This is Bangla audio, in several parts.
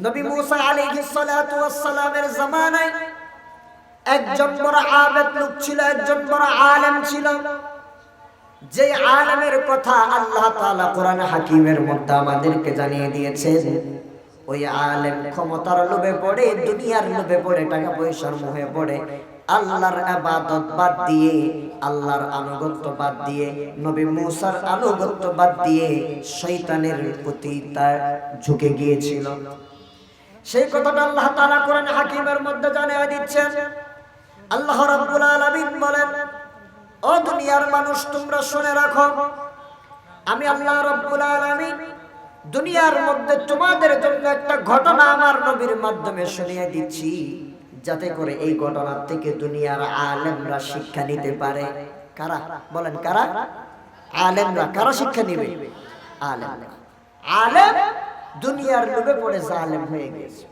নবী মুসা আলাইহিস সালাতু ওয়াস সালামের জামানায় একজন বড় আবেদ লোক ছিল, একজন বড় আলেম ছিল। যে আলেমের কথা আল্লাহ তাআলা কোরআন হাকিমের মধ্যে আমাদেরকে জানিয়ে দিয়েছেন, ওই আলেম ক্ষমতার লোভে পড়ে, দুনিয়ার লোভে পড়ে, টাকা পয়সার মোহে পড়ে আল্লাহর ইবাদত বাদ দিয়ে, আল্লাহর আনুগত্য বাদ দিয়ে, নবী মুসার আনুগত্য বাদ দিয়ে শয়তানের প্রতি তার ঝুঁকে গিয়েছিল। সেই কথাটা আল্লাহ তাআলা কোরআন হাকিমের মধ্যে জানিয়ে দিচ্ছেন। আল্লাহ রাব্বুল আলামিন বলেন, ও দুনিয়ার মানুষ তোমরা শুনে রাখো, আমি আল্লাহ রাব্বুল আলামিন দুনিয়ার মধ্যে তোমাদের জন্য একটা ঘটনা আমার নবীর মাধ্যমে শুনিয়ে দিচ্ছি, যাতে করে এই ঘটনা থেকে দুনিয়ার আলেমরা শিক্ষা নিতে পারে। কারা বলেন, কারা? আলেমরা। কারা শিক্ষা নেবে? আলেমরা। আলেম দুনিয়ার লোভে পড়ে জালেম হয়ে গেছে।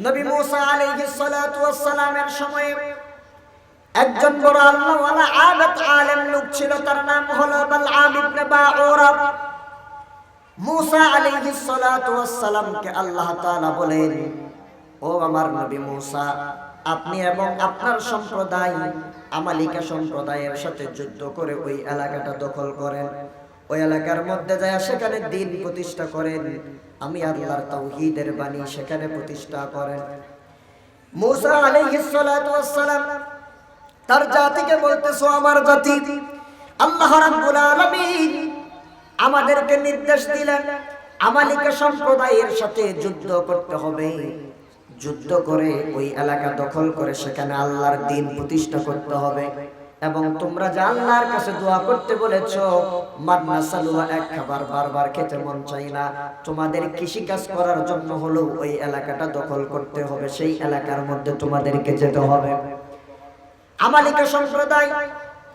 নবী মুসা আলাইহিস সালাতু ওয়াস সালামের সময়ে একজন বড় আল্লাহওয়ালা আবেদ আলেম লোক ছিল, তার নাম হলো বালআম ইবনে বাউরা। মুসা আলাইহিস সালাতু ওয়াস সালামকে আল্লাহ তাআলা বলেন, ও আমার নবী মুসা, আপনি এবং আপনার সম্প্রদায় আমালিকা সম্প্রদায়ের সাথে যুদ্ধ করে ওই এলাকাটা দখল করেন, ওই এলাকার মধ্যে যায় সেখানে দ্বীন প্রতিষ্ঠা করেন, আমি আল্লাহর তাওহীদের বাণী সেখানে প্রতিষ্ঠা করেন। মুসা আলাইহিস সালাতু ওয়াস সালাম তার জাতিকে বলতেছো, আমার জাতি, আল্লাহ রাব্বুল আলামিন আমাদেরকে নির্দেশ দিলেন আমালিকা সম্প্রদায়ের সাথে যুদ্ধ করতে হবে, যুদ্ধ করে ওই এলাকা দখল করে সেখানে আল্লাহর দ্বীন প্রতিষ্ঠা করতে হবে। এবং তোমরা যে আল্লাহর কাছে দোয়া করতে বলেছো, মান্না সালওয়া এক খাবার বারবার খেতে মন চাই না, তোমাদের কৃষি কাজ করার জন্য হলো ওই এলাকাটা দখল করতে হবে, সেই এলাকার মধ্যে তোমাদেরকে যেতে হবে। আমালিকা সম্প্রদায়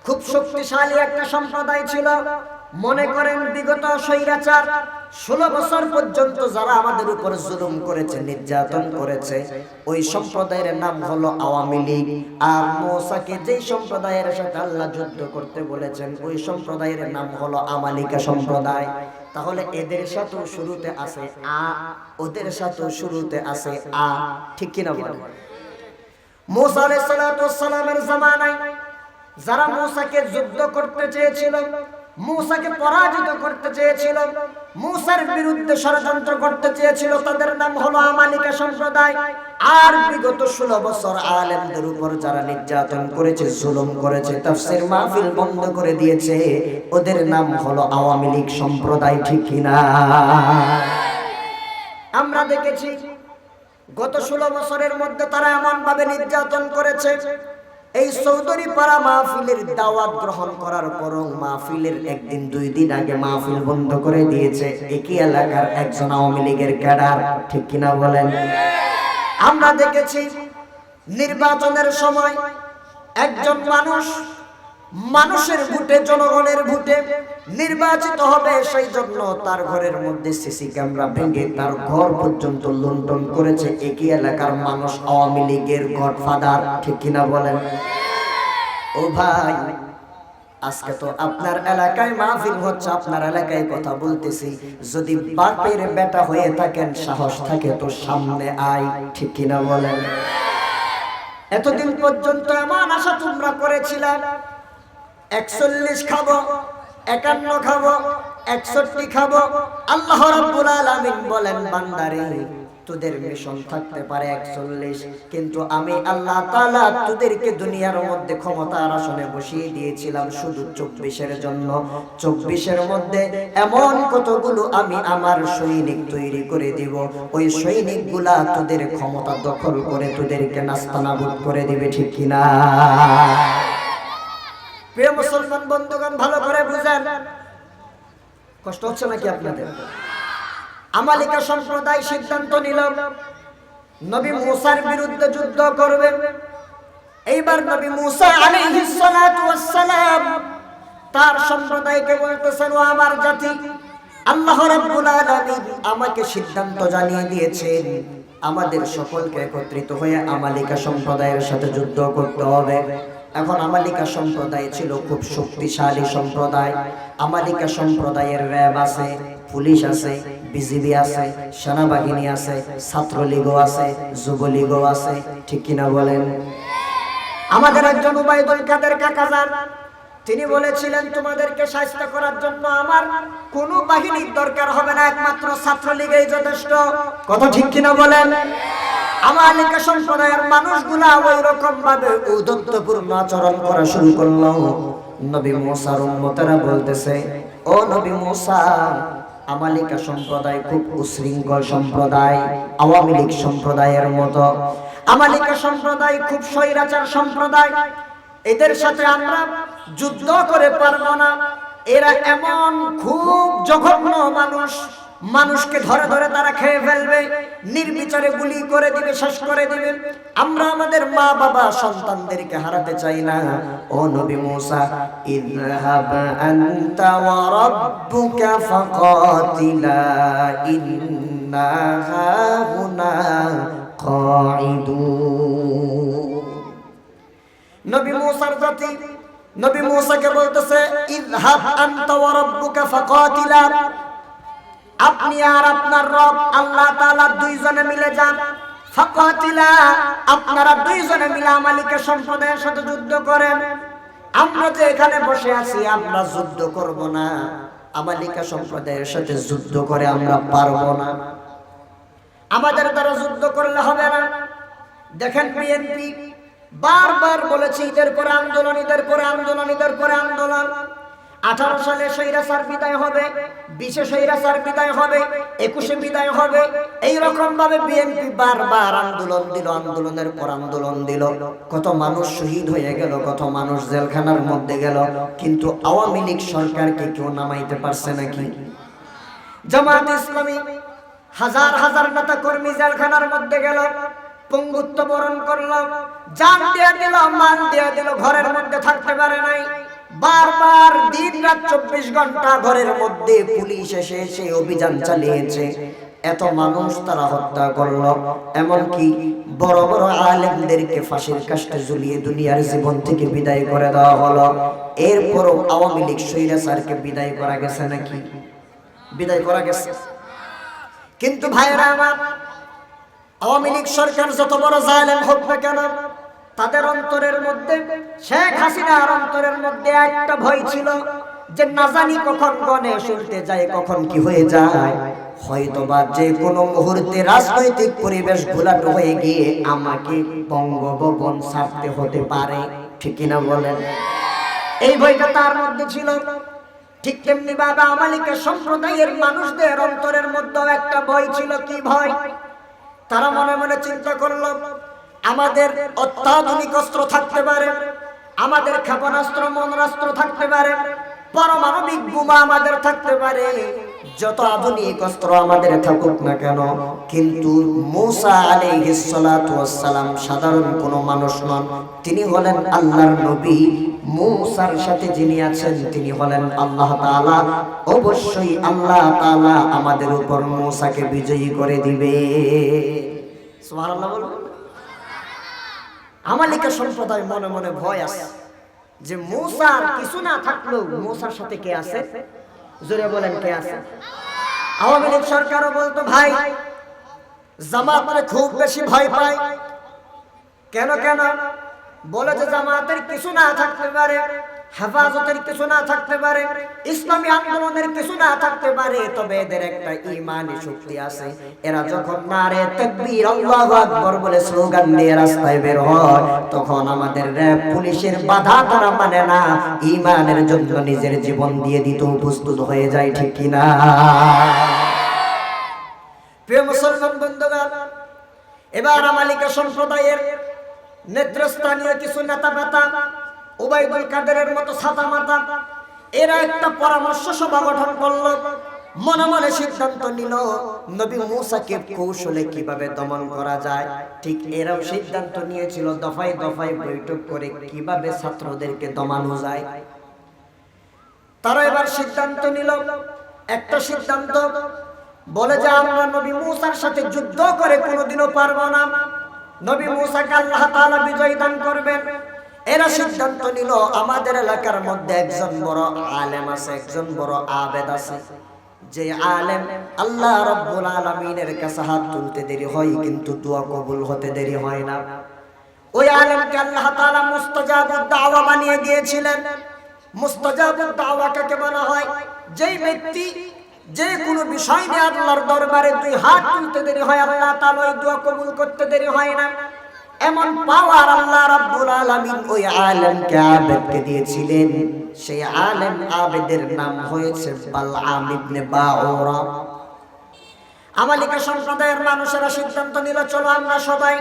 খুব শক্তিশালী একটা সম্প্রদায় ছিল। মনে করেন বিগত স্বৈরাচার 16 বছর পর্যন্ত যারা আমাদের উপর জুলুম করেছে, নির্যাতন করেছে, ওই সম্প্রদায়ের নাম হলো আওয়ামী লীগ। আর মুসাকে যেই সম্প্রদায়ের সাথে আল্লাহ যুদ্ধ করতে বলেছেন, ওই সম্প্রদায়ের নাম হলো আমালিকা সম্প্রদায়। তাহলে এদের সাথেও শুরুতে আছে আ, ওদের সাথেও শুরুতে আছে আ, ঠিক কিনা বলেন? মুসা আলাইহিস সালাতু ওয়াস সালামের জামানায় যারা মুসাকে যুদ্ধ করতে চেয়েছিল, মুসাকে পরাজিত করতে চেয়েছিল, মুসার বিরুদ্ধে ষড়যন্ত্র করতে চেয়েছিল, তাদের নাম হলো আমালিকা সম্প্রদায়। আর বিগত 16 বছর আলেমদের উপর যারা নির্যাতন করেছে, জুলুম করেছে, তাফসীর মাহফিল বন্ধ করে দিয়েছে, ওদের নাম হলো আওয়ামী লীগ সম্প্রদায়, ঠিক কিনা? আমরা দেখেছি গত 16 বছরের মধ্যে তারা এমন ভাবে নির্যাতন করেছে, এই চৌধুরী পাড়া মাহফিলের দাওয়াত গ্রহণ করার পরও মাহফিলের একদিন 2 দিন আগে মাহফিল বন্ধ করে দিয়েছে একই এলাকার একজন আওয়ামী লীগের ক্যাডার, ঠিক কিনা বলেন? আমরা দেখেছি নির্বাচনের সময় একজন মানুষের ভোটে, জনগণের ভোটে নির্বাচিত হবে, সেই জন্য তার ঘরের মধ্যে সিসি ক্যামেরা ভেঙে তার ঘর পর্যন্ত লুণ্ঠন করেছে একই এলাকার মানুষ, আওয়ামী লীগের গডফাদার, ঠিক কিনা বলেন? ও ভাই, আজকে তো আপনার এলাকায় মাহফিল হচ্ছে, আপনার এলাকায় কথা বলতেছি, যদি বাপের বেটা হয়ে থাকেন, সাহস থাকে তো সামনে আয়, ঠিক কিনা বলেন? এতদিন পর্যন্ত এমন আশা তোমরা করেছিলাম 41 খাবো, 51 খাবো, 61 খাবো। আল্লাহ রাব্বুল আলামিন বলেন, বান্দারে তোদের মিশন থাকতে পারে 41, কিন্তু আমি আল্লাহ তাআলা তোদেরকে দুনিয়ার মধ্যে ক্ষমতার আসনে বসিয়ে দিয়েছিলাম শুধু 24-এর জন্য। 24-এর মধ্যে এমন কতগুলো আমি আমার সৈনিক তৈরি করে দিব, ওই সৈনিকগুলা তোদের ক্ষমতা দখল করে তোদেরকে নাস্তানাবুদ করে দিবে, ঠিক কিনা? প্রিয় মুসলমান বন্ধুগণ, ভালো করে বুঝেন, কষ্ট হচ্ছে নাকি আপনাদের? আমালিকা সম্প্রদায় সিদ্ধান্ত নিল নবী মুসার বিরুদ্ধে যুদ্ধ করবে। এইবার নবী মুসা আলাইহিস সালাতু ওয়াস সালাম তার সম্প্রদায়কে বলতেছেন, ও আমার জাতি, আল্লাহ রাব্বুল আলামিন আমাকে সিদ্ধান্ত জানিয়ে দিয়েছেন, আমাদের সকলকে একত্রিত হয়ে আমালিকা সম্প্রদায়ের সাথে যুদ্ধ করতে হবে। এখন আমালিকা সম্প্রদায় ছিল খুব শক্তিশালী সম্প্রদায়। আমালিকা সম্প্রদায়ের র্যাব আছে, পুলিশ আছে, বিজিবি আছে, সেনাবাহিনী আছে, ছাত্রলীগও আছে, যুবলীগও আছে, ঠিক কিনা বলেন? আমাদের একজন উবাইদুল কাদের কাকাজান তিনি বলেছিলেন, তোমাদেরকে শায়েস্ত করার জন্য আমার কোনো বাহিনীর দরকার হবে না, একমাত্র ছাত্রলীগই যথেষ্ট। কথা ঠিক কিনা বলেন? আমালিকা সম্প্রদায়ের মানুষগুলা ওই রকম ভাবে ঔদ্ধত্যপূর্ণ আচরণ করা শুরু করলো। নবী মুসার উম্মতেরা বলতেছে, ও নবী মুসা, আমালিকা সম্প্রদায় খুব উশৃঙ্খল সম্প্রদায়, আওয়ামী লীগ সম্প্রদায়ের মতো। আমালিকা সম্প্রদায় খুব স্বৈরাচার সম্প্রদায়, এদের সাথে আমরা যুদ্ধ করে পারবো না। এরা এমন খুব জঘন্য মানুষ, মানুষকে ধরে ধরে তারা খেয়ে ফেলবে, নির্বিচারে গুলি করে দিবে, শেষ করে দিবে। আমরা আমাদের মা বাবা সন্তানদেরকে হারাতে চাই না। ও নবী মুসা, ইযহাব আনতা ওয়া রাব্বুকা ফাকাতিলা ইন্না হাহুনা কাঈদুন। নবী মুসার জাতি নবী মুসাকে বলতেছে, ইযহাব আনতা ওয়া রাব্বুকা ফাকাতিলা, আপনি আর আপনার রব আল্লাহ তাআলা দুইজনে মিলে যান। ফাকাতিলা, আপনারা দুইজনে মিলে আমালিকা সম্প্রদায়ের সাথে যুদ্ধ করেন। আমরা যে এখানে বসে আছি, আমরা যুদ্ধ করব না, আমালিকা সম্প্রদায়ের সাথে যুদ্ধ করে আমরা পারবো না, আমাদের দ্বারা যুদ্ধ করলে হবে না। দেখেন, বিএনপি বারবার বলেছে ঈদের পরে আন্দোলন, ঈদের পরে আন্দোলন, ঈদের পরে আন্দোলন। 18 সালে স্বৈরাচার বিদায় হবে, 20 স্বৈরাচার বিদায় হবে, 21 বিদায় হবে। এই রকম ভাবে বিএনপি বারবার আন্দোলন দিল, আন্দোলনের পর আন্দোলন দিল। কত মানুষ শহীদ হয়ে গেল, কত মানুষ জেলখানার মধ্যে গেল, কিন্তু আওয়ামী লীগ সরকারকে কেউ নামাইতে পারছে নাকি? জামায়াত ইসলামী হাজার হাজার নেতা কর্মী জেলখানার মধ্যে গেল, পঙ্গুত্ব বরণ করলো, জান দিয়ে দিল, মান দিয়ে দিল, ঘরের মধ্যে থাকতে পারে নাই। বারবার দিন রাত 24 ঘন্টা ঘরের মধ্যে পুলিশ এসে সেই অভিযান চালিয়েছে। এত মানুষ তারা হত্যা করলো, এমনকি বড় বড় আলেমদেরকে ফাঁসির কাস্টে ঝুলিয়ে দুনিয়ার জীবন থেকে বিদায় করে দেওয়া হলো। এরপরও আওয়ামী লীগ স্বৈরাচারকে বিদায় করা গেছে নাকি? বিদায় করা গেছে। কিন্তু ভাইরা আমার, আওয়ামী লীগ সরকার যত বড় জালেম হোক না কেন, তাদের অন্তরের মধ্যে, শেখ হাসিনার অন্তরের মধ্যে একটা ভয় ছিল যে না জানি কখন গণেশ উঠতে যায়, কখন কি হয়ে যায়, হয়তোবা যে কোনো মুহূর্তে রাজনৈতিক পরিবেশ ঘোলাটে হয়ে গিয়ে আমাকে বঙ্গভবন ছাড়তে হতে পারে, ঠিক কিনা বলেন? এই ভয়টা তার মধ্যে ছিল। ঠিক তেমনি ভাবে আমালিকা সম্প্রদায়ের মানুষদের অন্তরের মধ্যে একটা ভয় ছিল। কি ভয়? তারা মনে মনে চিন্তা করলো, আমাদের অত্যাধুনিক অস্ত্র থাকতে পারে, আমাদের ক্ষেপণাস্ত্র, মনরাস্ত্র থাকতে পারে, পারমাণবিক বোমা আমাদের থাকতে পারে, যত আধুনিক অস্ত্র আমাদের থাকুক না কেন, কিন্তু মূসা আলাইহিস সালাতু ওয়াস সালাম সাধারণ কোনো মানুষ নন। তিনি হলেন আল্লাহর নবী। মূসার সাথে যিনি আছেন তিনি হলেন আল্লাহ তাআলা। অবশ্যই আল্লাহ তাআলা আমাদের উপর মূসাকে বিজয়ী করে দিবে। সুবহানাল্লাহ বলুন। আমালিকা সম্প্রদায় মনে মনে ভয় আছে যে মূসার কিছু না থাকলেও মূসার সাথে কে আছে? জোরে বলেন, কে আছে? আওয়ামী লীগ সরকারও বলতো, ভাই জামাতে খুব বেশি ভয় পায়। কেন কেন? বলে যে জামাতের কিছু না থাকতে পারে, হেফাজতের কিছু না থাকতে পারে, ইসলামী আন্দোলনের কিছু না থাকতে পারে, তবে এদের একটা ঈমানি শক্তি আছে। এরা যখন নারে তাকবীর আল্লাহু আকবার বলে স্লোগান দিয়ে রাস্তায় বের হয়, তখন আমাদের র‍্যাব পুলিশের বাধা তারা মানে না, ঈমানের জন্য নিজের জীবন দিয়ে দিতে প্রস্তুত হয়ে যায়, ঠিক কি না? প্রিয় মুসলমান বন্ধুগণ, এবার আমালিকা সম্প্রদায়ের নেতৃস্থানীয় কিছু নেতা নেতা উবাইদুল কাদেরের মতো ছাতা মাতা, এরা একটা পরামর্শ সভা গঠন করলো। মনে মনে সিদ্ধান্ত নিল নবী মূসাকে কৌশলে কিভাবে দমন করা যায়। ঠিক এরাও সিদ্ধান্ত নিয়েছিল দফায় দফায় বৈঠক করে কিভাবে ছাত্রদেরকে দমানো যায়। তারা এবার সিদ্ধান্ত নিল, একটা সিদ্ধান্ত বলে যে আমরা নবী মূসার সাথে যুদ্ধ করে কোনোদিনও পারবো না, নবী মূসাকে আল্লাহ তাআলা বিজয় দান করবেন। এরা সিদ্ধান্ত নিল আমাদের এলাকার মধ্যে একজন বড় আলেম আছে, একজন বড় আবেদ আছে, যে আলেম আল্লাহ রাব্বুল আলামিনের কাছে হাত তুলতে দেরি হয় কিন্তু দোয়া কবুল হতে দেরি হয় না, ওই আলেমকে আল্লাহ তাআলা মুস্তাজাবুদ দাওয়া বানিয়ে দিয়েছিলেন। মুস্তাজাবুদ দাওয়া কাকে বলা হয়? যেই ব্যক্তি যে কোনো বিষয় নিয়ে আল্লাহর দরবারে দুই হাত তুলতে দেরি হয়, আল্লাহ তাআলা ওই দোয়া কবুল করতে দেরি হয় না। এমন পাওয়ার আল্লাহ রাব্বুল আলামিন ওই আলেমকে আবেদকে দিয়েছিলেন। সেই আলেম আবেদের নাম হয়েছে বালআম ইবনে বাউরা। আমালিকা সম্প্রদায়ের মানুষেরা সিদ্ধান্ত নিল, চলো আমরা সবাই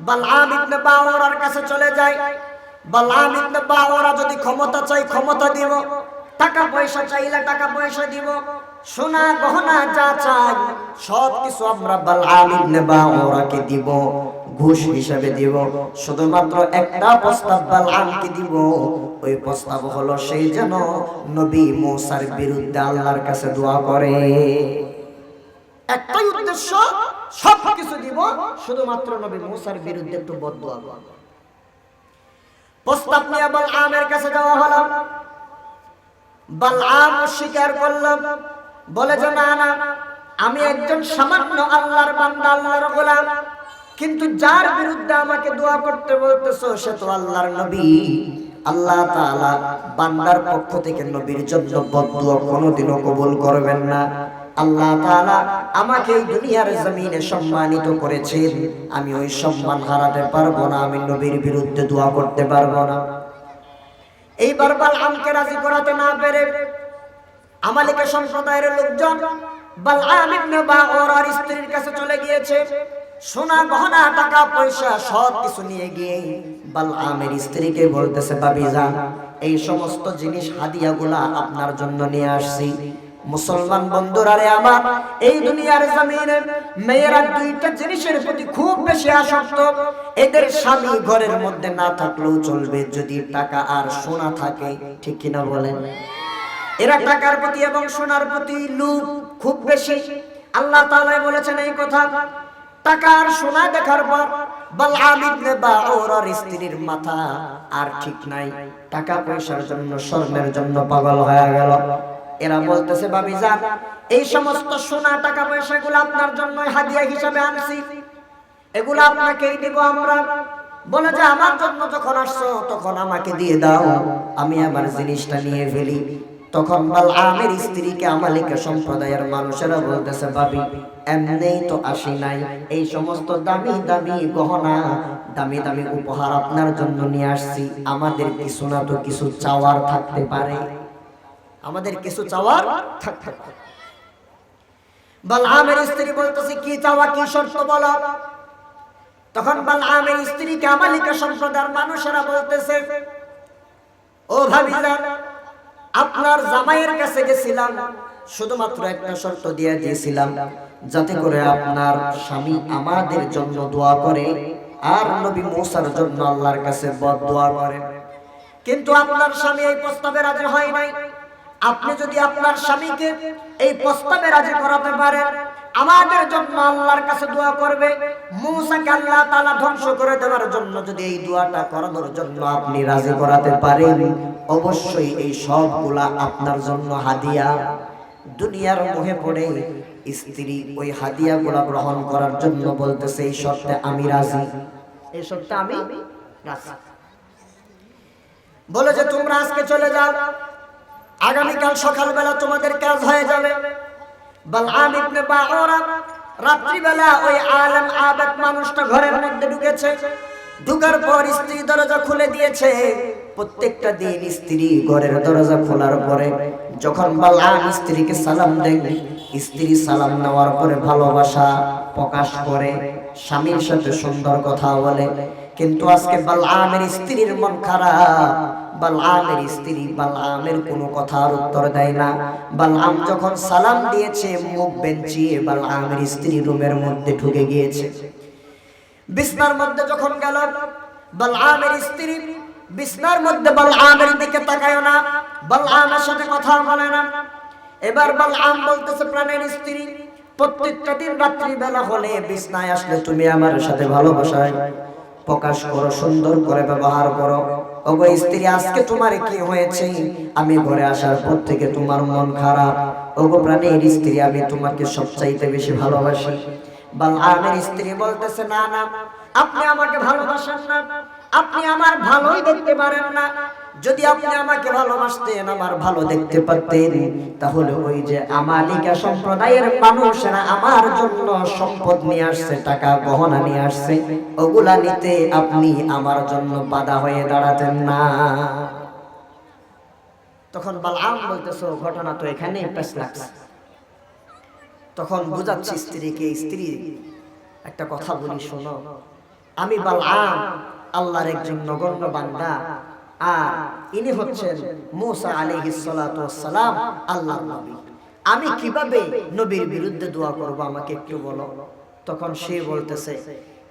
বালআম ইবনে বাউরার কাছে চলে যাই। বালআম ইবনে বাউরা যদি ক্ষমতা চাই ক্ষমতা দিব, টাকা পয়সা চাইলে টাকা পয়সা দিব, সোনা গহনা যা চাই সব কিছু আমরা বালআম ইবনে বাউরাকে দিব, ঘুষ হিসাবে দিব। শুধুমাত্র একটা প্রস্তাব বালআমকে দিব, ওই প্রস্তাব হলো সেই যেন নবী মূসার বিরুদ্ধে আল্লাহর কাছে দোয়া করে। একটাই উদ্দেশ্য, সব কিছু দিব, শুধুমাত্র নবী মূসার বিরুদ্ধে একটু বদদোয়া করব। প্রস্তাব নিয়ে বালআমের কাছে যাওয়া হলো। বালআম স্বীকার করল, বলে যে না না, আমি একজন সামান্য আল্লাহর বান্দা, আল্লাহর গোলাম, কিন্তু যার বিরুদ্ধে আমাকে দোয়া করতে বলতেছো সে তো আল্লাহর নবী। আল্লাহ তাআলা বান্দার পক্ষ থেকে নবীর জন্য বদদুয়া কোনোদিনও কবুল করবেন না। আল্লাহ তাআলা আমাকে এই দুনিয়ার জমিনে সম্মানিত করেছেন, আমি ওই সম্মান হারাতে পারবো না, আমি নবীর বিরুদ্ধে দোয়া করতে পারবো না। এইবার বালআমকে রাজি করাতে না পেরে আমালিকা সম্প্রদায়ের লোকজন বালআম ইবনে বাউরার স্ত্রীর কাছে চলে গিয়েছে। সোনা গহনা টাকা পয়সা সব কিছু নিয়ে গিয়ে বালআমের স্ত্রীকে বলতেছে, ভাবিজান এই সমস্ত জিনিস হাদিয়াগুলা আপনার জন্য নিয়ে আসছি। মুসলমান বন্ধুরা রে আমার, এই দুনিয়ার জমিনে মেয়েরা দুইটা জিনিসের প্রতি খুব বেশি আসক্ত। এদের স্বামী ঘরের মধ্যে না থাকলেও চলবে যদি টাকা আর সোনা থাকে, ঠিক কিনা বলেন? এরা টাকার প্রতি এবং সোনার প্রতি লোভ খুব বেশি। আল্লাহ তাআলা বলেছেন এই কথা। টাকা আর সোনা দেখার পর বালআম ইবনে বাউরার স্ত্রীর মাথা আর ঠিক নাই, টাকা পয়সার জন্য স্বর্ণের জন্য পাগল হয়ে গেল। এরা বলতেছে, ভাবিজান এই সমস্ত সোনা টাকা পয়সাগুলো আপনার জন্য হাদিয়া হিসেবে আনছি, এগুলো আপনাকেই দিব আমরা। বলে যে আমার জন্য যখন আসছো তখন আমাকে দিয়ে দাও, আমি আমার জিনিসটা নিয়ে ফেলি। তখন বালআমের স্ত্রীকে আমালিকা সম্প্রদায়ের মানুষেরা বলতেছে, ভাবি এমনিই তো আসি নাই, এই সমস্ত দামি দামি গহনা দামি দামি উপহার আপনার জন্য নিয়ে আসছি, আমাদের কিছু না তো কিছু চাওয়ার থাকতে পারে, আমাদের কিছু চাওয়ার থাকতে পারে। বালআমের স্ত্রী বলতেছে, কি চাওয়া, কি শর্ত বলো। তখন বালআমের স্ত্রীকে আমালিকা সম্প্রদায়ের মানুষেরা বলতেছে, ও ভাবিজান আপনার জামাইয়ের কাছে গেছিলাম, শুধুমাত্র একটা শর্ত দিয়ে দিয়েছিলাম, যাতে করে আপনার স্বামী আমাদের জন্য দোয়া করে আর নবী মূসার জন্য আল্লাহর কাছে বদদোয়া করে। কিন্তু আপনার স্বামী এই প্রস্তাবে রাজি হয় নাই। আপনি যদি আপনার স্বামীকে এই প্রস্তাবে রাজি করাতে পারেন, আমাদের জন্য আল্লাহর কাছে দোয়া করবে, মূসাকে আল্লাহ তাআলা ধ্বংস করে দেওয়ার জন্য যদি এই দোয়াটা করানোর জন্য আপনি রাজি করাতে পারেন, অবশ্যই এই সবগুলা আপনার জন্য হাদিয়া। দুনিয়ার মোহে পড়ে স্ত্রী ওই হাদিয়াগুলা গ্রহণ করার জন্য বলতেছে, এই শর্তে আমি রাজি, এই শর্তে আমি রাজি। বলে যে তোমরা আজকে চলে যাও, আগামীকাল সকালবেলা তোমাদের কাজ হয়ে যাবে। বালআম ইবনে বাউরা রাত্রিবেলা ওই আলেম আবেদ মানুষটা ঘরের মধ্যে ঢুকেছে। ঢুকার পর স্ত্রী দরজা খুলে দিয়েছে। প্রত্যেকটা দিন স্ত্রী ঘরের দরজা খোলার পরে যখন বালআম স্ত্রীকে সালাম দেয়, স্ত্রী সালাম নেওয়ার পরে ভালোবাসা প্রকাশ করে, স্বামীর সাথে সুন্দর কথা বলে। কিন্তু আজকে বালআমের স্ত্রীর মন খারাপ। বালআমের স্ত্রী বালআমের কোনো কথার উত্তর দেয় না। বালআম যখন সালাম দিয়েছে, মুখ বেঞ্চিয়ে বালআমের স্ত্রী রুমের মধ্যে ঢুকে গিয়েছে। বিছনার মধ্যে যখন গেল, বালআমের স্ত্রী বিছনার মধ্যে বালআমের দিকে তাকায় না, বালআমের সাথে কথা বলে না। এবার বালআম বলতেছে, প্রাণের স্ত্রী, প্রত্যেকটা দিন রাত্রি বেলা হলে বিছনায় আসলে তুমি আমার সাথে ভালোবাসায় প্রকাশ করো, সুন্দর করে ব্যবহার করো। ওগো স্ত্রী, আজকে তোমার কি হয়েছে? আমি ঘরে আসার পর থেকে তোমার মন খারাপ, ওগো প্রাণের স্ত্রী, আমি তোমাকে সবচাইতে বেশি ভালোবাসি। বালআমের স্ত্রী বলতেছে, না না, আপনি আমাকে ভালোবাসেন না, আপনি আমার ভালোই দেখতে পারেন না। যদি আপনি আমাকে ভালোবাসতেন, আমার ভালো দেখতে পারতেন, তাহলে ওই যে আমালিকা সম্প্রদায়ের মানুষেরা আমার জন্য সম্পদ নিয়ে আসছে, টাকা গহনা নিয়ে আসছে, ওগুলা নিতে আপনি আমার জন্য বাধা হয়ে দাঁড়াতেন না। তখন বালআম বলতেছে, ঘটনা তো এখানে পেশ লাগছে। তখন বুঝাচ্ছি স্ত্রীকে, স্ত্রী একটা কথা বলি শোনো, আমি বালআম আল্লাহর একজন নগণ্য বান্দা, আর ইনি হচ্ছেন মূসা আলাইহিস সালাতু ওয়াস সালাম, আল্লাহর নবী। আমি কিভাবে নবীর বিরুদ্ধে দোয়া করব, আমাকে একটু বলো। তখন সে বলতেছে,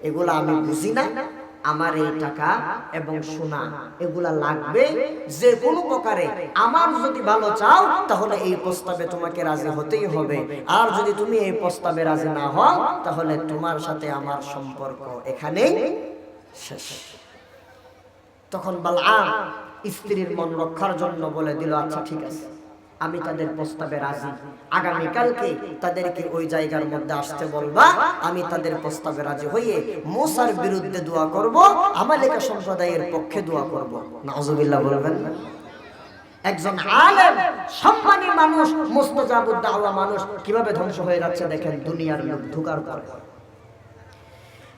এগুলা আমি বুঝি না, আমার এই টাকা এবং সোনা এগুলা লাগবে যে কোনো প্রকারে। আমার যদি ভালো চাও তাহলে এই প্রস্তাবে তোমাকে রাজি হতেই হবে, আর যদি তুমি এই প্রস্তাবে রাজি না হও তাহলে তোমার সাথে আমার সম্পর্ক এখানেই শেষ। তখন বালআম স্ত্রীর মন রক্ষার জন্য বলে দিল, আচ্ছা ঠিক আছে, আমি তাদের প্রস্তাবে রাজি, আগামীকালকে তাদেরকে ওই জায়গার মধ্যে আসতে বলবা, আমি তাদের প্রস্তাবে রাজি হয়ে মূসার বিরুদ্ধে দোয়া করব, আমালিকা সম্প্রদায়ের পক্ষে দোয়া করব। নাউজুবিল্লাহ বলবেন না? একজন আলেম, সম্মানী মানুষ, মুস্তাজাবুদ দাওয়া মানুষ কিভাবে ধ্বংস হয়ে যাচ্ছে দেখেন দুনিয়ার লোক ঢোকার পরে।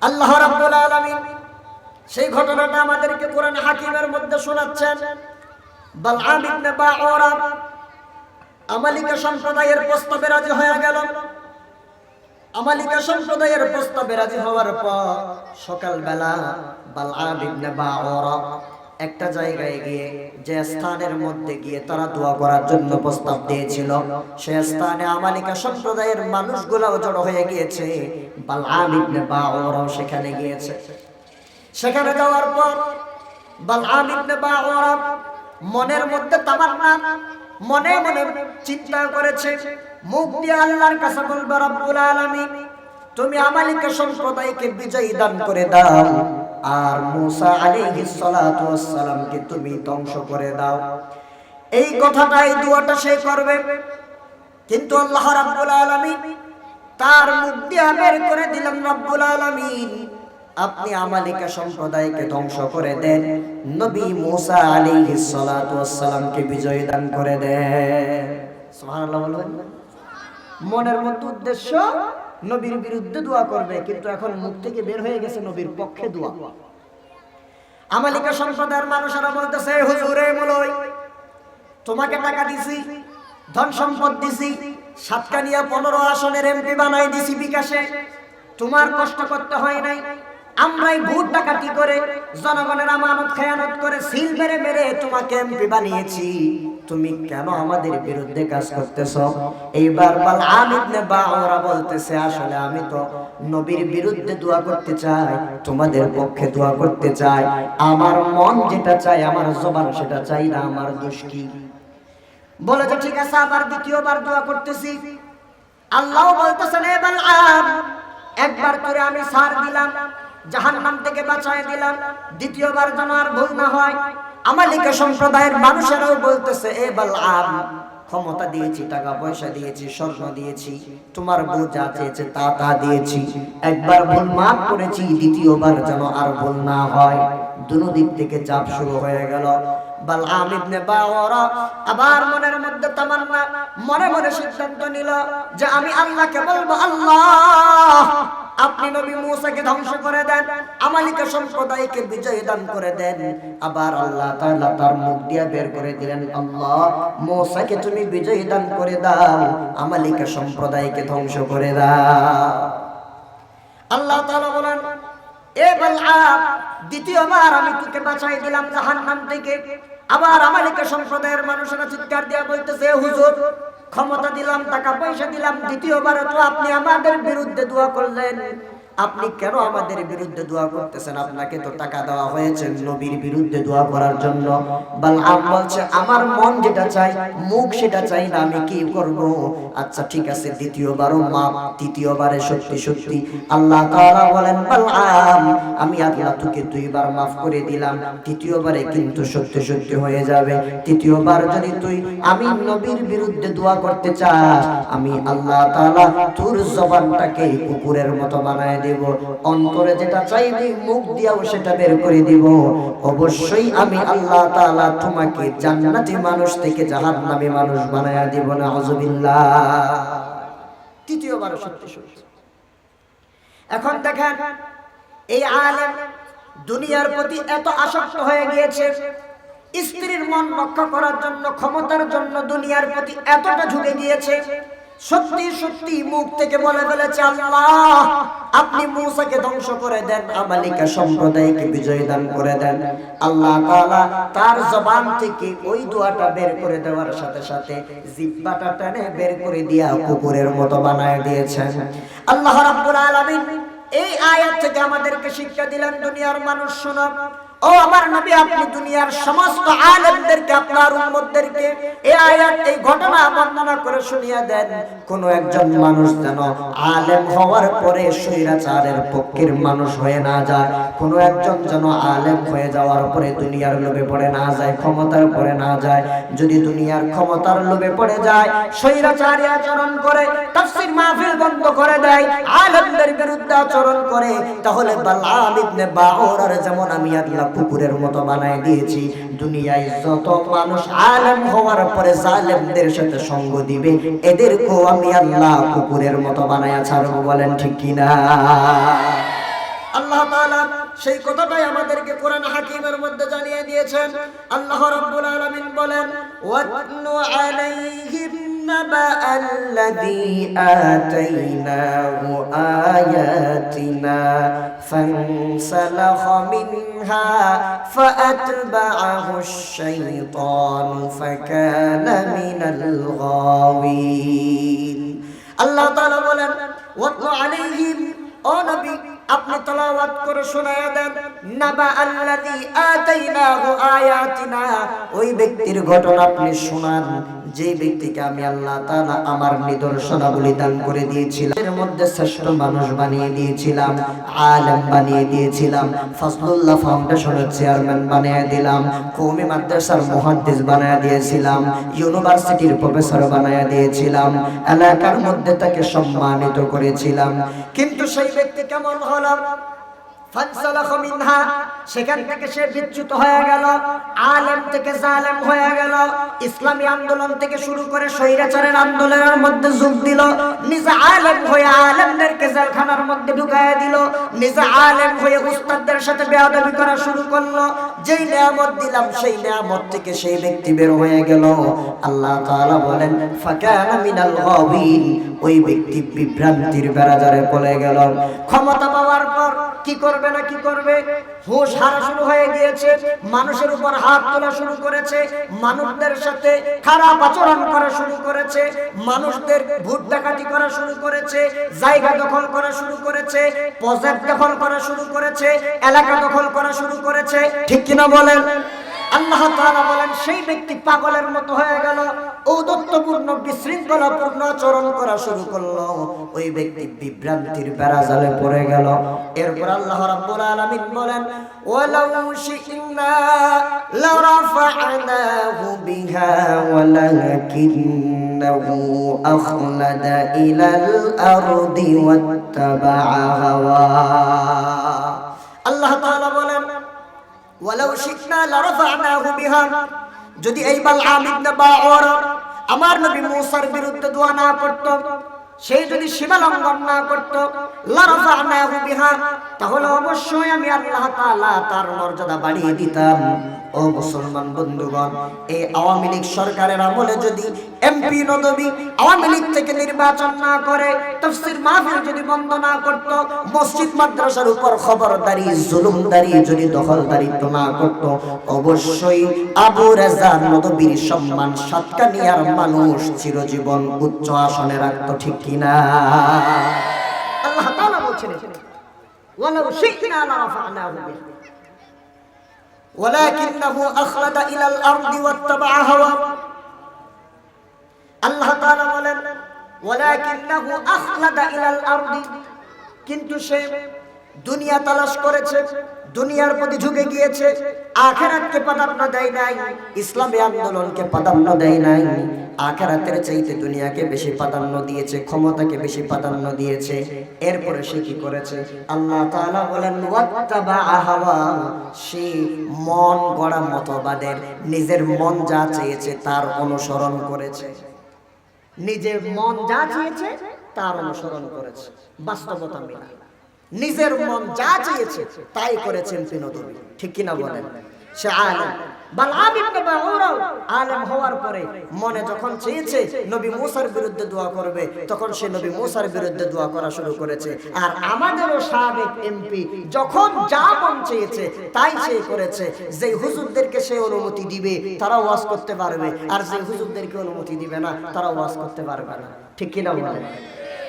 আল্লাহ রাব্বুল আলামিন সেই ঘটনাটা আমাদেরকে কোরআন হাকিমের মধ্যে শোনাচ্ছেন। বালআম ইবনে বাউরা আমালিকা সম্প্রদায়ের প্রস্তাবে রাজি হয়ে গেল। আমালিকা সম্প্রদায়ের প্রস্তাবে রাজি হওয়ার পর সকালবেলা বালআম ইবনে বাউরা একটা জায়গায় গিয়ে, যে স্থানের মধ্যে গিয়ে তারা দোয়া করার জন্য প্রস্তাব দিয়েছিল, সেই স্থানে আমালিকা সম্প্রদায়ের মানুষগুলোও জড়ো হয়ে গিয়েছে। বালআম ইবনে বাউরা সেখানে গিয়েছে। সেখানে যাওয়ার পর বালআম ইবনে বাউরা মনের মধ্যে তামান্না, মনে মনে চিন্তা করেছে, মুখ দিয়ে আল্লাহর কাছে বলবে, রব্বুল আলামিন তুমি আমালিকা সম্প্রদায়কে বিজয় দান করে দাও, আর মূসা আলাইহিস সালাতু ওয়াস সালামকে তুমি ধ্বংস করে দাও। এই কথাটাই দোয়াটা সে করবে। কিন্তু আল্লাহ রাব্বুল আলামিন তার মুখ দিয়ে বের করে দিলেন, রব্বুল আলামিন আপনি আমালিকা সম্প্রদায়কে ধ্বংস করে দেন, নবী মূসা আলাইহিস সালাতু ওয়াস সালামকে বিজয় দান করে দেন। সুবহানাল্লাহ বলবেন। মনের মধ্যে উদ্দেশ্য নবীর বিরুদ্ধে দোয়া করবে, কিন্তু এখন মুখ থেকে বের হয়ে গেছে নবীর পক্ষে দোয়া। আমালিকা সম্প্রদায়ের মানুষেরা বলতেছে, হুজুর এই মলয় তোমাকে টাকা দিছি, ধন সম্পদ দিছি, সাতকানিয়া 15 আসনের এমপি বানাই দিছি বিকাশে, তোমার কষ্ট করতে হয় নাই। আমরাই ভোট ডাকাতি করে, জনগণের আমানত খেয়ানত করে, সিল মেরে মেরে তোমাকে এমপি বানিয়েছি, তুমি কেন আমাদের বিরুদ্ধে কাজ করতেছ? এইবার বালআম ইবনে বাউরা বলতেছে, আসলে আমি তো নবীর বিরুদ্ধে দোয়া করতে চাই, তোমাদের পক্ষে দোয়া করতে চাই, আমার মন যেটা চাই, আমার জবান সেটা চাই না, আমার দোষ কি? বলে যে ঠিক আছে, আবার দ্বিতীয়বার দোয়া করতেছি। আল্লাহ বলতেছেন, এ বালআম একবার করে আমি ছাড় দিলাম, জাহান্নাম থেকে বাঁচায় দিলাম, দ্বিতীয়বার যেন আর ভুল না হয়। আমালিকা সম্প্রদায়ের মানুষেরাও বলতেছে, এ বালআম ক্ষমতা দিয়েছি, টাকা পয়সা দিয়েছি, স্বর্ণ দিয়েছি, তোমার বউ যা চেয়েছে তা দিয়েছি, একবার ভুল মাফ করেছি, দ্বিতীয়বার যেন আর ভুল না হয়। দুনো দিক থেকে চাপ শুরু হয়ে গেল। বালআম ইবনে বাউরা আবার মনের মধ্যে তামান্না, মনে মনে সিদ্ধান্ত নিল যে আমি আল্লাহকে বলবো, আল্লাহ আপনি নবী মূসাকে ধ্বংস করে দেন, আমালিকা সম্প্রদায়কে বিজয় দান করে দেন। আবার আল্লাহ তাআলা তার মুখ দিয়ে বের করে দিলেন, আল্লাহ মূসাকে তুমি বিজয় দান করে দাও, আমালিকা সম্প্রদায়কে ধ্বংস করে দাও। আল্লাহ তাআলা বলেন, এ বালআম দ্বিতীয়বার আমি তোকে বাঁচাই দিলাম জাহান্নাম থেকে। আবার আমালিকা সম্প্রদায়ের মানুষেরা চিৎকার দিয়ে বলতেছে, হুজুর ক্ষমতা দিলাম, টাকা পয়সা দিলাম, দ্বিতীয়বার তো আপনি আমাদের বিরুদ্ধে দোয়া করলেন, আপনি কেন আমাদের বিরুদ্ধে দোয়া করতেছেন? আপনাকে তো টাকা দেওয়া হয়েছে নবীর বিরুদ্ধে দোয়া করার জন্য। বালআম বলছে আমার মন যেটা চাই, মুখ সেটা চাই না, আমি কি করব? আচ্ছা ঠিক আছে, দ্বিতীয়বারও মাপ। তৃতীয়বারে সত্যি সত্যি আল্লাহ তাআলা বলেন, বালআম আমি আল্লাহ তোকে 2 বার মাফ করে দিলাম, তৃতীয়বারে কিন্তু সত্যি সত্যি হয়ে যাবে। তৃতীয়বার যদি তুই আমি নবীর বিরুদ্ধে দোয়া করতে চাস, আমি আল্লাহ তাআলা তোর জবানটাকে কুকুরের মতো বানায় দেব, অন্তরে যেটা চাইবি মুখ দিয়াও সেটা বের করে দিব। অবশ্যই আমি আল্লাহ তাআলা তোমাকে জান্নাতি মানুষ থেকে জাহান্নামী মানুষ বানায়া দিব। নাউযুবিল্লাহ। তৃতীয়বার সত্যি সত্যি। এখন দেখেন এই আলেম দুনিয়ার প্রতি এত আসক্ত হয়ে গিয়েছে, স্ত্রীর মন রক্ষা করার জন্য, ক্ষমতার জন্য দুনিয়ার প্রতি এতটা ঝুঁকে গিয়েছে, সত্যি সত্যি মুখ থেকে বলে ফেলেছে, আল্লাহ আপনি মূসাকে ধ্বংস করে দেন, আমালিকা সম্প্রদায়কে বিজয় দান করে দেন। আল্লাহ তাআলা তার জবান থেকে ওই দোয়াটা বের করে দেওয়ার সাথে সাথে জিহ্বাটা টেনে বের করে দিয়া কুকুরের মতো বানায় দিয়েছেন। আল্লাহ রাব্বুল আলামিন এই আয়াত থেকে আমাদেরকে শিক্ষা দিলেন, দুনিয়ার মানুষ শোনো, ও আমার নবী আপনি দুনিয়ার সমস্ত আলেমদেরকে, আপনার উম্মতদেরকে এই আয়াত, এই ঘটনা বর্ণনা করে শুনিয়ে দেন, কোন একজন মানুষ যেন আলেম হওয়ার পরে স্বৈরাচারের পক্ষের মানুষ হয়ে না যায়, কোন একজন যেন আলেম হয়ে যাওয়ার পরে দুনিয়ার লোভে পড়ে না যায়, ক্ষমতার পড়ে না যায়। যদি দুনিয়ার ক্ষমতার লোভে পড়ে যায়, স্বৈরাচারী আচরণ করে, তাফসীর মাহফিল বন্ধ করে দেয়, আলেমদের বিরুদ্ধে আচরণ করে, তাহলে বালআম ইবনে বাউরার যেমন আমি আল্লাহ কুকুরের মতো বানায় দিয়েছি, দুনিয়ায় যত মানুষ আলেম হওয়ার পরে জালেমদের সাথে সঙ্গ দিবে, এদেরকেও আমি আল্লাহ কুকুরের মতো বানায়া ছাড়বো। বলেন ঠিক কিনা? আল্লাহ তাআলা সেই কথাটাই আমাদেরকে কোরআন হাকিমের মধ্যে জানিয়ে দিয়েছেন। আল্লাহ রাব্বুল আলামিন বলেন, ওয়াতলু আলাইহিম নাবাআল্লাযী আতাইনাহু আয়াতিনা ফানসালাখা মিনহা ফাআতবাআহুশ শাইতানু ফাকানা মিনাল গাওয়িন। আল্লাহ তাআলা বলেন, ওয়াতলু আলাইহিম, ও নবী আপনি তেলাওয়াত করে শোনায়া দেন, নাবা আল্লাযী আতাইনাহু আয়াতিনা, ওই ব্যক্তির ঘটনা আপনি শোনান যে ব্যক্তিকে আমি আল্লাহ তাআলা আমার নিদর্শনাবলী দান করে দিয়েছিলাম, এর মধ্যে শ্রেষ্ঠ মানুষ বানিয়ে দিয়েছিলাম, আলেম বানিয়ে দিয়েছিলাম, ফজলুল্লাহ ফাউন্ডেশনের চেয়ারম্যান বানিয়ে দিলাম, কওমি মাদ্রাসার মুহাদ্দিস বানিয়ে দিয়েছিলাম, ইউনিভার্সিটির প্রফেসর বানিয়ে দিয়েছিলাম, এলাকার মধ্যে তাকে সম্মানিত করেছিলাম। কিন্তু সেই ব্যক্তি কেমন হলো? ফানসালাখা মিনহা, সেখান থেকে সে বিচ্যুত হয়ে গেল, আলেম থেকে জালেম হয়ে গেল, ইসলামী আন্দোলন থেকে শুরু করে স্বৈরাচারের আন্দোলনের মধ্যে যোগ দিল, নিজে আলেম হয়ে আলেমদেরকে জেলখানার মধ্যে ঢুকায় দিল, নিজে আলেম হয়ে উস্তাদদের সাথে বেয়াদবি করা শুরু করলো। যেই নিয়ামত দিলাম সেই নিয়ামত থেকে সেই ব্যক্তি বের হয়ে গেল। আল্লাহ তাআলা বলেন, ফাকানা মিনাল গাওয়িন, ওই ব্যক্তি বিভ্রান্তির বেড়াজারে পড়ে গেল। ক্ষমতা পাওয়ার পর কি করবে না কি করবে, হুঁশ হারা শুরু হয়ে গিয়েছে, মানুষের উপর হাত তোলা শুরু করেছে, মানুষদের সাথে খারাপ আচরণ করা শুরু করেছে, মানুষদের ভোট ডাকাতি করা শুরু করেছে, জায়গা দখল করা শুরু করেছে, প্রজেক্ট দখল করা শুরু করেছে, এলাকা দখল করা শুরু করেছে। ঠিক কিনা বলেন? আল্লাহ তাআলা বলেন, সেই ব্যক্তি পাগলের মতো হয়ে গেল, ঔদ্ধত্যপূর্ণ বিশৃঙ্খলাপূর্ণ আচরণ করা শুরু করলো, ওই ব্যক্তি বিভ্রান্তির বেড়াজালে পড়ে গেল। এরপর আল্লাহ রাব্বুল আলামিন বলেন, ওয়ালাউ শি'না লারাফা'নাহু বিহা ওয়ালাকিন্নাহু আখলাদা ইলাল আরদি ওয়াত্তাবা'a হাওয়া। আল্লাহ তাআলা বলেন, ওয়ালাউ শি'না লারাফা'নাহু বিহা, যদি এই বালআম ইবনে বাউর আমার নবী মূসার বিরুদ্ধে দোয়া না করত, সে যদি সীমা লঙ্ঘন না করত, লারাফা'নাহু বিহা, তাহলে অবশ্যই আমি আল্লাহ তাআলা তার মর্যাদা বাড়িয়ে দিতাম। ও মুসলমান বন্ধুগণ, এই আওয়ামী লীগ সরকারের আমলে যদি এমপি নদবী আওয়ামী লীগ থেকে নির্বাচন না করে, তাফসীর মাহফিল যদি বন্ধ না করত, মসজিদ মাদ্রাসার উপর খবরদারি জুলুমদারি যদি দখলদারিত্ব না করত, অবশ্যই আবু রেজা নদবীর সম্মান সাতকানিয়ার মানুষ চিরজীবন উচ্চ আসনে রাখত। ঠিক কিনা? আল্লাহ তাআলা বলছেন, ওয়ালাউ শি'না লারাফা'নাহু বিহা ওয়ালাকিন্নাহু আখলাদা ইলাল আরদি ওয়াত্তাবা'a হাওয়া। আল্লাহ তাআলা বলেন ওয়ালাকিন্নাহু আখলাদা ইলাল আরদি, কিন্তু সে দুনিয়া তালাশ করেছে, দুনিয়ার প্রতি ঝুঁকে গিয়েছে, আখিরাতকে প্রাধান্য দেয় নাই, ইসলামী আন্দোলনকে প্রাধান্য দেয় নাই, আখিরাতের চাইতে দুনিয়াকে বেশি প্রাধান্য দিয়েছে, ক্ষমতাকে বেশি প্রাধান্য দিয়েছে। এরপরে সে কি করেছে? আল্লাহ তাআলা বলেন ওয়াত্তাবা'a হাওয়া, সে মন গড়া মতবাদের, নিজের মন যা চেয়েছে তার অনুসরণ করেছে, নিজের মন যা চেয়েছে তার অনুসরণ করেছে, বাস্তবতা মিলে নিজের মন যা চেয়েছে তাই করেছেন তিনি নবী। ঠিক কি না বলেন? সে আলেম বালআম ইবনে বাউরা আলেম হওয়ার পরে মনে যখন চেয়েছে নবী মুসার বিরুদ্ধে দোয়া করবে, তখন সে নবী মুসার বিরুদ্ধে দোয়া করা শুরু করেছে। আর আমাদেরও সাবেক এমপি যখন যা মন চেয়েছে তাই সে করেছে। যে হুজুরদেরকে সে অনুমতি দিবে তারা ওয়াজ করতে পারবে, আর যে হুজুরদেরকে অনুমতি দিবে না তারা ওয়াজ করতে পারবে না। ঠিক কি না বলেন?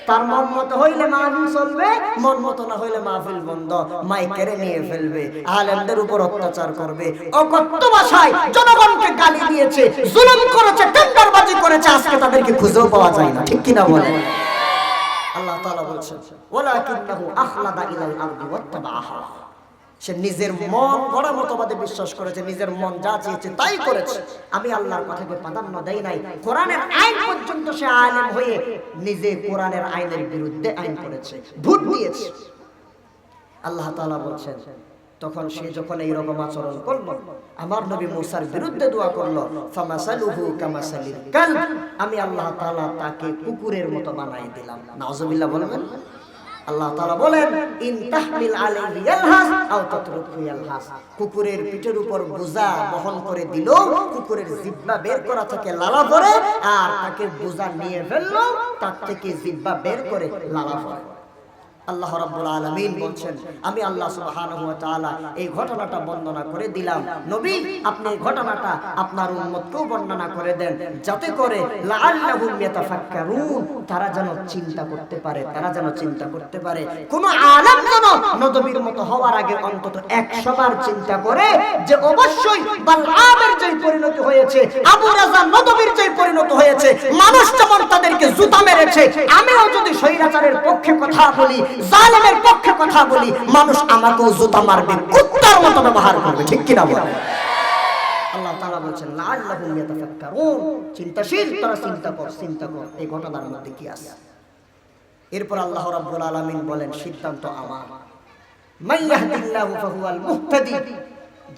তার মন মতো হইলে মাহফিল চলবে, মন মতো না হইলে মাহফিল বন্ধ, মাইক কেড়ে নিয়ে ফেলবে, আলেমদের উপর অত্যাচার করবে, অকথ্য ভাষায় জনগণকে গালি দিয়েছে, জুলুম করেছে, টেন্ডারবাজি করেছে, আজকে তাদেরকে খুঁজেও পাওয়া যায় না। ঠিক কি না বলেন? আল্লাহ তাআলা বলছেন ওয়ালাকিন্নাহু আখলাদা ইলাল আরদি ওয়াত্তাবা'a হাওয়া, সে নিজের মন গড়া মতবাদে বিশ্বাস করেছে, নিজের মন যা চেয়েছে তাই করেছে, আমি আল্লাহর কথাকে প্রাধান্য দেই নাই। কোরআনের আইন পর্যন্ত সে আলেম হয়ে নিজে কোরআনের আইনের বিরুদ্ধে আইন করেছে, ভোট দিয়েছে। আল্লাহ তাআলা বলছেন তখন সে যখন এই রকম আচরণ করলো, আমার নবী মুসার বিরুদ্ধে দোয়া করলো, ফামাসালুহু কামাসালিল কালব, আমি আল্লাহ তাআলা তাকে কুকুরের মতো বানাই দিলাম। নাউজুবিল্লাহ বলবেন। আল্লাহ তাআলা বলেন ইন তাহমিল আলাইহি ইয়ালহাস আও তাতরুকহু ইয়ালহাস, কুকুরের পিঠের উপর বোঝা বহন করে দিল, কুকুরের জিহ্বা বের করা থেকে লালা পড়ে, আর তাকে বোঝা নিয়ে ফেললো, তার থেকে জিহ্বা বের করে লালা পড়ে। আল্লাহ রাব্বুল আলামিন বলছেন আমি আল্লাহ সুবহানাহু ওয়া তাআলা এই ঘটনাটা বর্ণনা করে দিলাম, নবী আপনি এই ঘটনাটা আপনার উম্মতকেও বর্ণনা করে দেন, যাতে করে লাআল্লাহুম ইয়াতাফাক্কারুন, তারা যেন চিন্তা করতে পারে, তারা যেন চিন্তা করতে পারে। কোন আলেম যেন নবীর মতো হওয়ার আগে অন্তত 100 বার চিন্তা করে যে অবশ্যই বালআমের যে পরিণতি হয়েছে, আবু রাজা নবীর যে পরিণতি হয়েছে, মানুষ যেমন তাদেরকে জুতা মেরেছে, আমিও যদি স্বৈরাচারের পক্ষে কথা বলি, জালেমের পক্ষে কথা বলি, মানুষ আমাকেও জুতা মারবে, কুত্তার মতো ব্যবহার করবে। ঠিক কি না বলেন? আল্লাহ তাআলা বলেন লাআল্লাহুম ইয়াতাফাক্কারুন, চিন্তাশীল তারা চিন্তা কর, চিন্তা কর এই ঘটনার মধ্যে কি আছে। এরপর আল্লাহ রাব্বুল আলামিন বলেন সিদ্ধান্ত আমার, মান ইয়াহদিল্লাহু ফাহুয়াল মুহতাদি,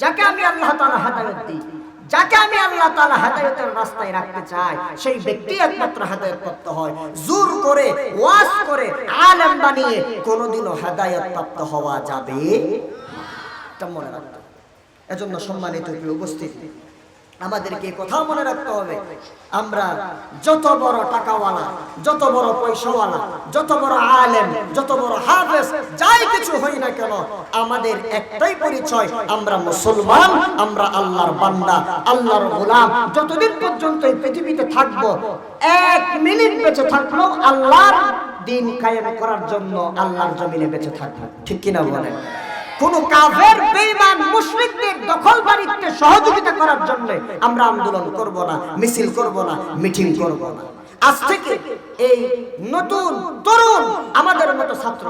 যাকে আমি আল্লাহ তাআলা হেদায়েত দিই, যাকে আমি আল্লাহ তাআলা হেদায়েতের রাস্তায় রাখতে চাই, সেই ব্যক্তি একমাত্র হেদায়েত প্রাপ্ত হয়। জোর করে ওয়াজ করে আলেম বানিয়ে কোনোদিনও হেদায়েত প্রাপ্ত হওয়া যাবে এটা মনে রাখতে। এজন্য সম্মানিত প্রিয় উপস্থিতি, আমাদেরকে কথা মনে রাখতে হবে, আমরা যত বড় টাকাওয়ালা, যত বড় পয়সাওয়ালা, যত বড় আলেম, যত বড় হাফেজ, যাই কিছু হই না কেন, আমাদের একটাই পরিচয়, আমরা মুসলমান, আমরা আল্লাহর বান্দা, আল্লাহর গোলাম। যতদিন পর্যন্ত এই পৃথিবীতে থাকব, 1 মিনিট বেঁচে থাকলেও আল্লাহর দ্বীন কায়েম করার জন্য আল্লাহর জমিনে বেঁচে থাকব। ঠিক কিনা বলেন? কোন কাফের বেঈমান মুশরিকদের দখলদারিত্বে সহযোগিতা করার জন্য আমরা আন্দোলন করব না, মিছিল করব না, মিটিং করব না। আজ থেকে এই নতুন তরুণ আমাদের মতো ছাত্র,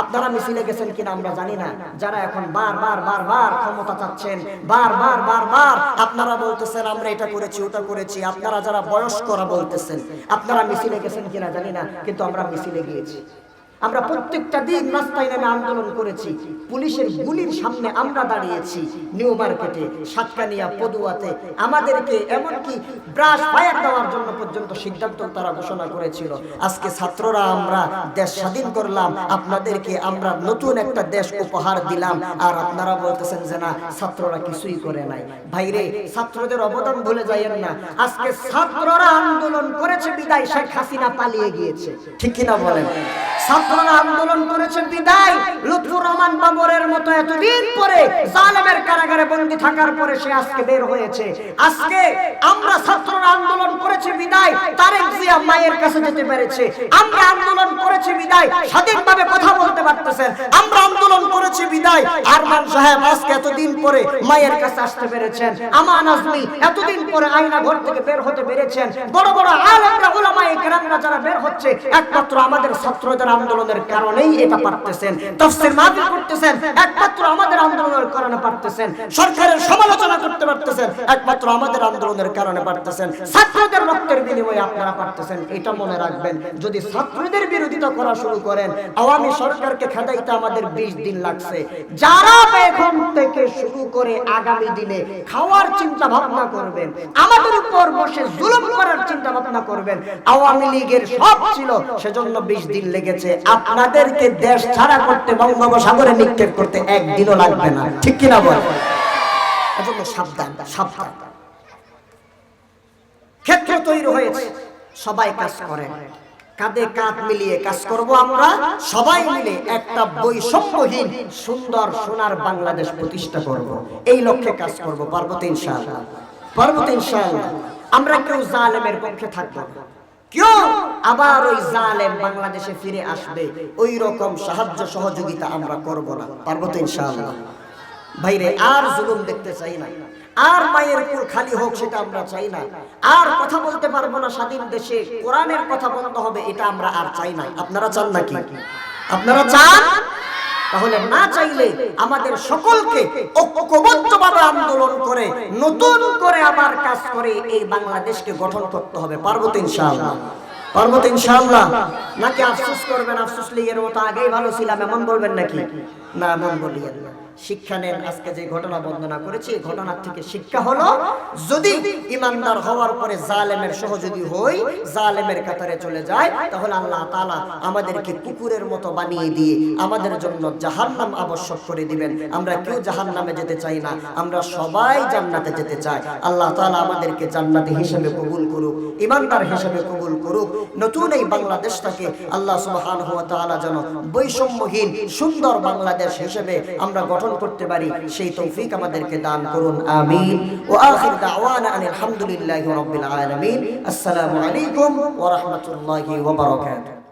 আপনারা মিছিলে গেছেন কিনা আমরা জানি না, যারা এখন বারবার ক্ষমতা চাচ্ছেন, বারবার আপনারা বলতেছেন আমরা এটা করেছি ওটা করেছি, আপনারা যারা বয়স্করা বলতেছেন, আপনারা মিছিলে গেছেন কিনা জানি না, কিন্তু আমরা মিছিলে গিয়েছি। আমরা প্রত্যেকটা দিন রাস্তায় নেমে আন্দোলন করেছি, পুলিশের গুলির সামনে আমরা দাঁড়িয়েছি, নিউ মার্কেটে, সাতকানিয়া, পদুয়াতে, আমাদেরকে এমনকি ব্রাশ ফায়ার দেওয়ার জন্য পর্যন্ত সিদ্ধান্ত তারা ঘোষণা করেছিল। আজকে ছাত্ররা আমরা দেশ স্বাধীন করলাম, আপনাদেরকে আমরা নতুন একটা দেশ উপহার দিলাম, আর আপনারা বলতেছেন যে না ছাত্ররা কিছুই করে নাই। ভাইরে, ছাত্রদের অবদান ভুলে যাইয়েন না। আজকে ছাত্ররা আন্দোলন করেছে বিদায় শেখ হাসিনা পালিয়ে গিয়েছে। ঠিক কিনা বলেন? ছাত্র ছাত্ররা আন্দোলন করেছে বিদায় লুৎফুর রহমান বাবরের মতো এতদিন পরে জালেমের কারাগারে বন্দী থাকার পরে সে আজকে বের হয়েছে। আজকে আমরা ছাত্ররা আন্দোলন করেছে বিদায় তারেক জিয়া মায়ের কাছে যেতে পেরেছে। আমরা আন্দোলন করেছি বিদায় স্বাধীনভাবে কথা বলতে পারতেছেন। আমরা আন্দোলন করেছি বিদায় আরমান সাহেব আজকে এতদিন পরে মায়ের কাছে আসতে পেরেছেন। আমান আজমি এতদিন পরে আয়না ঘর থেকে বের হতে পেরেছেন। বড় বড় আলেমরা উলামায়ে কেরামরা যারা বের হচ্ছে একমাত্র আমাদের ছাত্রদের আন্দোলনের কারণেই এটা পারতেছেন। তাফসীর মাহফিল করতেছেন একমাত্র আমাদের আন্দোলনের কারণে পারতেছেন। সরকারের সমালোচনা করতে পারতেছেন একমাত্র আমাদের আন্দোলনের কারণে পারতেছেন। ছাত্রদের রক্তের বিনিময়ে আপনারা পারতেছেন। এটা মনে রাখবেন, যদি ছাত্রদের বিরোধিতা করা শুরু করেন আওয়ামী সরকারকে খেদাইতে আমাদের 20 দিন লাগছে। যারা এখন থেকে শুরু করে আগামী দিনে খাওয়ার চিন্তা ভাবনা করবেন, আমাদের উপর বসে জুলুম করার চিন্তা ভাবনা করবেন, আওয়ামী লীগের সব ছিল সেজন্য 20 দিন লেগেছে। আপনাদেরকে দেশ ছাড়া করতে বঙ্গোপসাগরে নিক্ষেপ করতে একদিনও লাগবে না, ঠিক কিনা বলেন? এজন্য সাবধান সাবধান। ক্ষেত্র তৈরি হয়েছে, সবাই কাজ করেন, কাঁধে কাঁধ মিলিয়ে কাজ করব। আমরা সবাই মিলে একটা বৈষম্যহীন সুন্দর সোনার বাংলাদেশ প্রতিষ্ঠা করব। এই লক্ষ্যে কাজ করব। পারবো তো ইনশাআল্লাহ? পারবো তো ইনশাআল্লাহ? আমরা কেউ জালেমের পক্ষে থাকবো না, কেউ আবার ওই জালেম বাংলাদেশে ফিরে আসবে ওই রকম সাহায্য সহযোগিতা আমরা করব না। পারবো তো ইনশাআল্লাহ? ভাইরে, আর জুলুম দেখতে চাই না, আর মায়ের কুল খালি হোক সেটা আমরা চাই না, আর কথা বলতে পারবো না স্বাধীন দেশে, কোরআনের কথা বন্ধ হবে এটা আমরা আর চাই না। আপনারা চান নাকি? আপনারা চান? তাহলে না চাইলে আমাদের সকলকে ঐক্যবদ্ধভাবে আন্দোলন করে নতুন করে আবার কাজ করে এই বাংলাদেশকে গঠন করতে হবে। পারবো তো ইনশাআল্লাহ? পারবো তো ইনশাআল্লাহ? নাকি আফসোস করবেন, আফসোস লীগের মতো আগেই ভালো ছিলাম এমন বলবেন নাকি? না, এমন বলিয়েন না। শিক্ষা নেন। আজকে যে ঘটনা বর্ণনা করেছি এই ঘটনার থেকে শিক্ষা হলো, যদি ইমানদার হওয়ার পরে জালেমের সহযোগী হই, জালেমের কাতারে চলে যায়, তাহলে আল্লাহ তাআলা আমাদেরকে কুকুরের মতো বানিয়ে দিয়ে আমাদের জন্য জাহান্নাম আবশ্যক করে দিবেন। আমরা কেউ জাহান্নামে যেতে চাই না, আমরা সবাই জান্নাতে যেতে চাই। আল্লাহ তাআলা আমাদেরকে জান্নাতি হিসেবে কবুল করুক, ইমানদার হিসেবে কবুল করুক। নতুন এই বাংলাদেশটাকে আল্লাহ সুবহানাহু ওয়া তাআলা যেন বৈষম্যহীন সুন্দর বাংলাদেশ হিসেবে আমরা গঠন করতে পারি, সেই তৌফিক আমাদেরকে দান করুন। আমিন। ওয়া আখির দাওয়ানা আলহামদুলিল্লাহি রাব্বিল আলামিন। আসসালামু আলাইকুম ওয়া রাহমাতুল্লাহি ওয়া বারাকাতুহু।